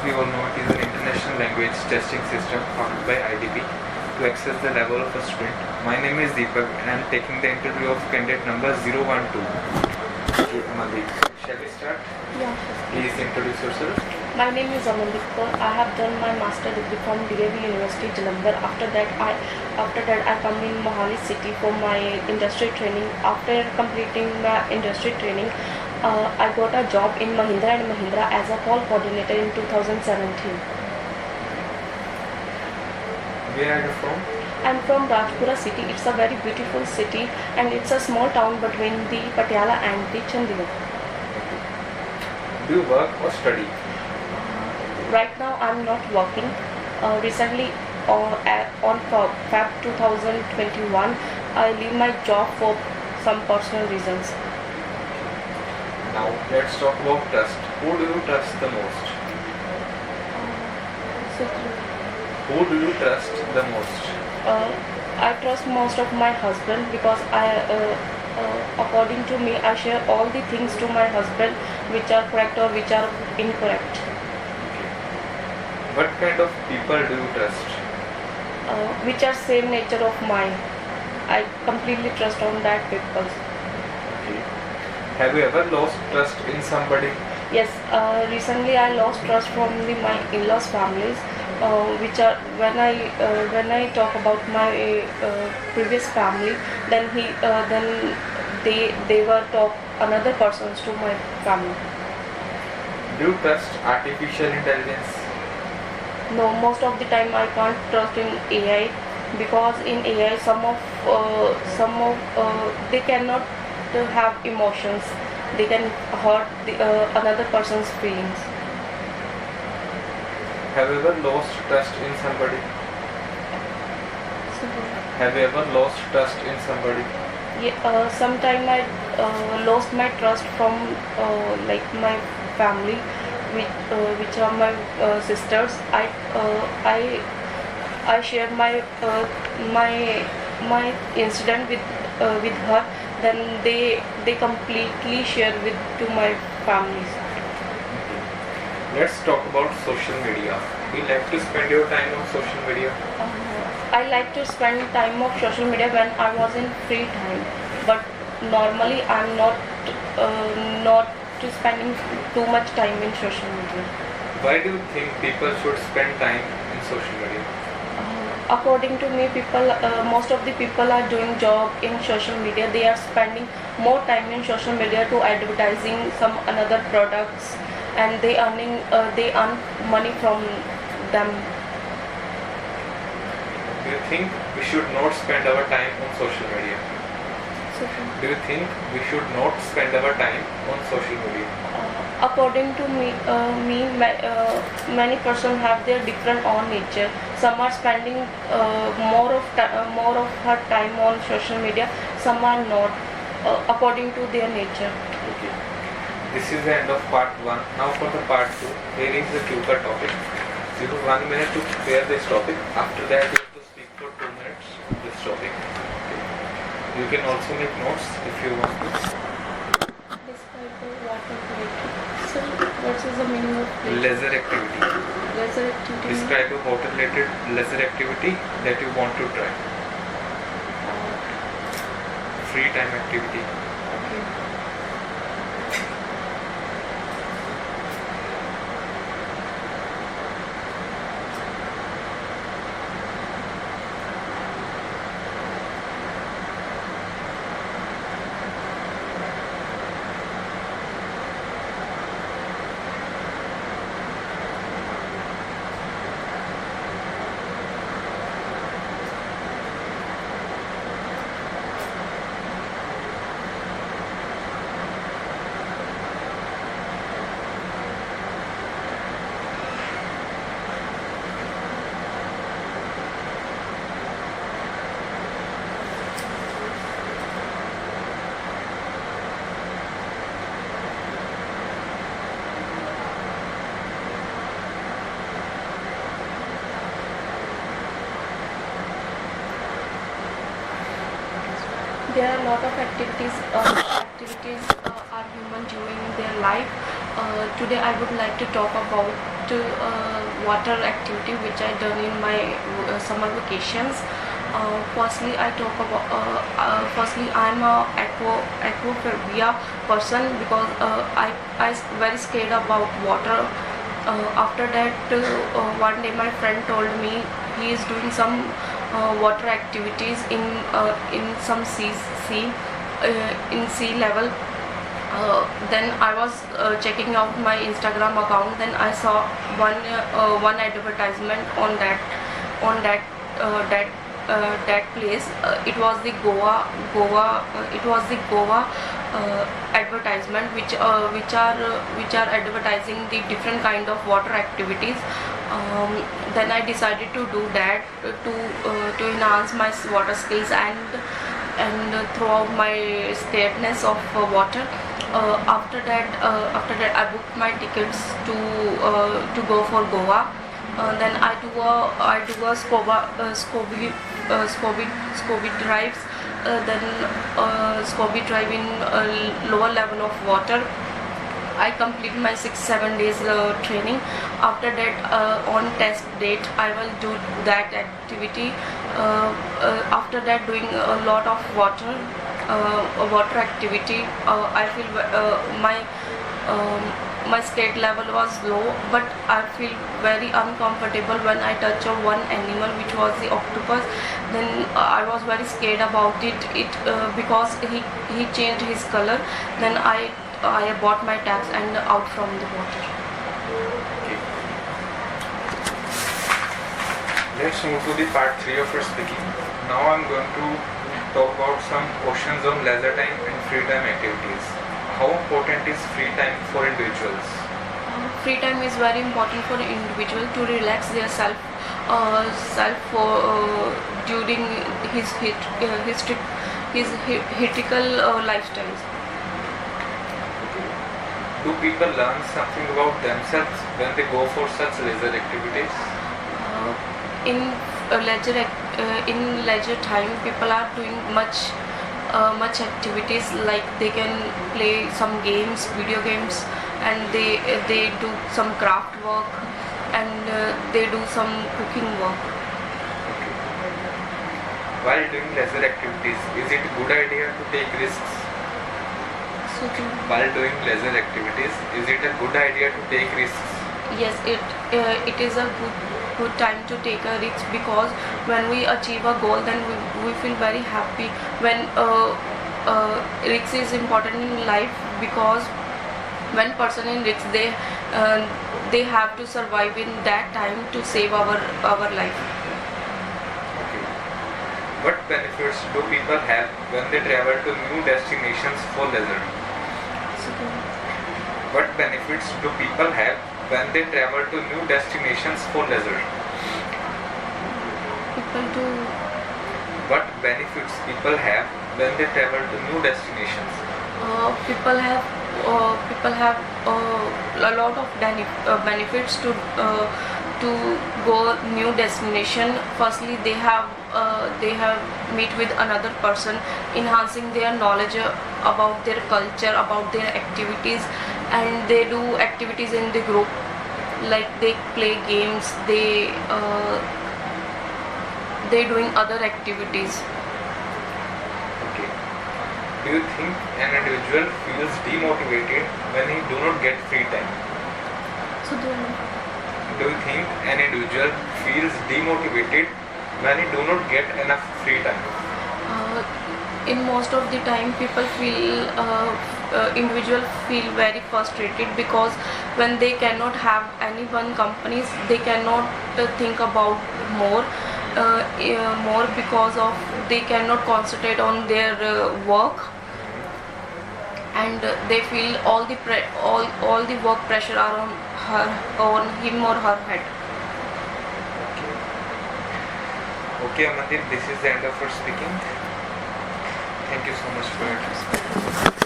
we all know, it is an international language testing system powered by IDP to access the level of a student. My name is Deepak and I am taking the interview of candidate number 012. Amandeep. Shall we start? Yeah. Please introduce yourself. My name is Amandeep Kaur. I have done my master degree from DAV University, Jalandhar. After that, I come in Mohali city for my industry training. After completing my industry training, I got a job in Mahindra & Mahindra as a call coordinator in 2017. Where are you from? I'm from Rajpura city. It's a very beautiful city and it's a small town between the Patiala and the Chandigarh. Do you work or study? Right now I'm not working. Recently on Feb 2021 I leave my job for some personal reasons. Now let's talk about trust. Who do you trust the most? Who do you trust the most? I trust most of my husband because according to me, I share all the things to my husband which are correct or which are incorrect. What kind of people do you trust? Which are same nature of mine. I completely trust on that people. Okay. Have you ever lost trust in somebody? Yes, recently I lost trust from my in-laws families. Which are when I talk about my previous family, then they were talk another persons to my family. Do you trust artificial intelligence? No, most of the time I can't trust in AI because in AI some of they cannot have emotions. They can hurt another person's feelings. Have you ever lost trust in somebody? Have you ever lost trust in somebody? Yeah, sometime I lost my trust from like my family, which are my sisters. I shared my incident with her. Then they completely share to my families. Let's talk about social media. Do you like to spend your time on social media? I like to spend time of social media when I was in free time, but normally I'm not spending too much time in social media. Why do you think people should spend time in social media? According to me, most of the people are doing job in social media. They are spending more time in social media to advertising some another products, and they earn money from them. Do you think we should not spend our time on social media? Do you think we should not spend our time on social media? According to me, many persons have their different own nature. Some are spending more of her time on social media. Some are not, according to their nature. Okay. This is the end of part 1. Now for the part 2. Here is the tutor topic. You have 1 minute to prepare this topic. After that you have to speak for 2 minutes on this topic. Okay. You can also make notes if you want to. Describe the water plate. So what is the meaning of plate? Leisure activity. Leisure activity. Describe a water related leisure activity that you want to try. Free time activity. Okay. There are a lot of activities are human doing in their life. Today I would like to talk about water activity which I done in my summer vacations. Firstly, firstly, I'm a aquaphobia person because I very scared about water. After that, one day my friend told me he is doing some water activities in some sea in sea level. Then I was checking out my Instagram account. Then I saw one advertisement on that place. It was the Goa advertisement, which are advertising the different kind of water activities. Then I decided to do that to enhance my water skills and throw out my scaredness of water. After that I booked my tickets to go for Goa. Then I do a Scooby drives. Then Scooby drive in lower level of water. I complete my 6-7 days training. After that, on test date, I will do that activity. After that, doing a lot of water activity, I feel my state level was low, but I feel very uncomfortable when I touch one animal, which was the octopus. Then I was very scared about it because he changed his color. Then I bought my tags and out from the water. Okay. Let's move to the part 3 of our speaking. Now I'm going to talk about some questions on leisure time and free time activities. How important is free time for individuals? Free time is very important for the individual to relax their self during his critical lifestyles. Do people learn something about themselves when they go for such leisure activities? In leisure time, people are doing much activities, like they can play some games, video games, and they do some craft work, and they do some cooking work. While doing leisure activities, is it a good idea to take risks? While doing leisure activities, is it a good idea to take risks? Yes, it is a good time to take a risk, because when we achieve a goal, then we feel very happy. When risk is important in life, because when person in risk, they have to survive in that time to save our life. Okay. What benefits do people have when they travel to new destinations for leisure? What benefits do people have when they travel to new destinations for leisure? What benefits people have when they travel to new destinations? People have a lot of benefits to go new destination. Firstly, they have meet with another person, enhancing their knowledge about their culture, about their activities, and they do activities in the group, like they play games, they doing other activities. Okay. Do you think an individual feels demotivated when he do not get free time? Do you think an individual feels demotivated when he do not get enough free time? In most of the time, people feel individuals feel very frustrated, because when they cannot have any one companies, they cannot think about more because of they cannot concentrate on their work, and they feel all the work pressure are on him or her head. Okay, Amandeep, this is the end of our speaking. Thank you so much for your time.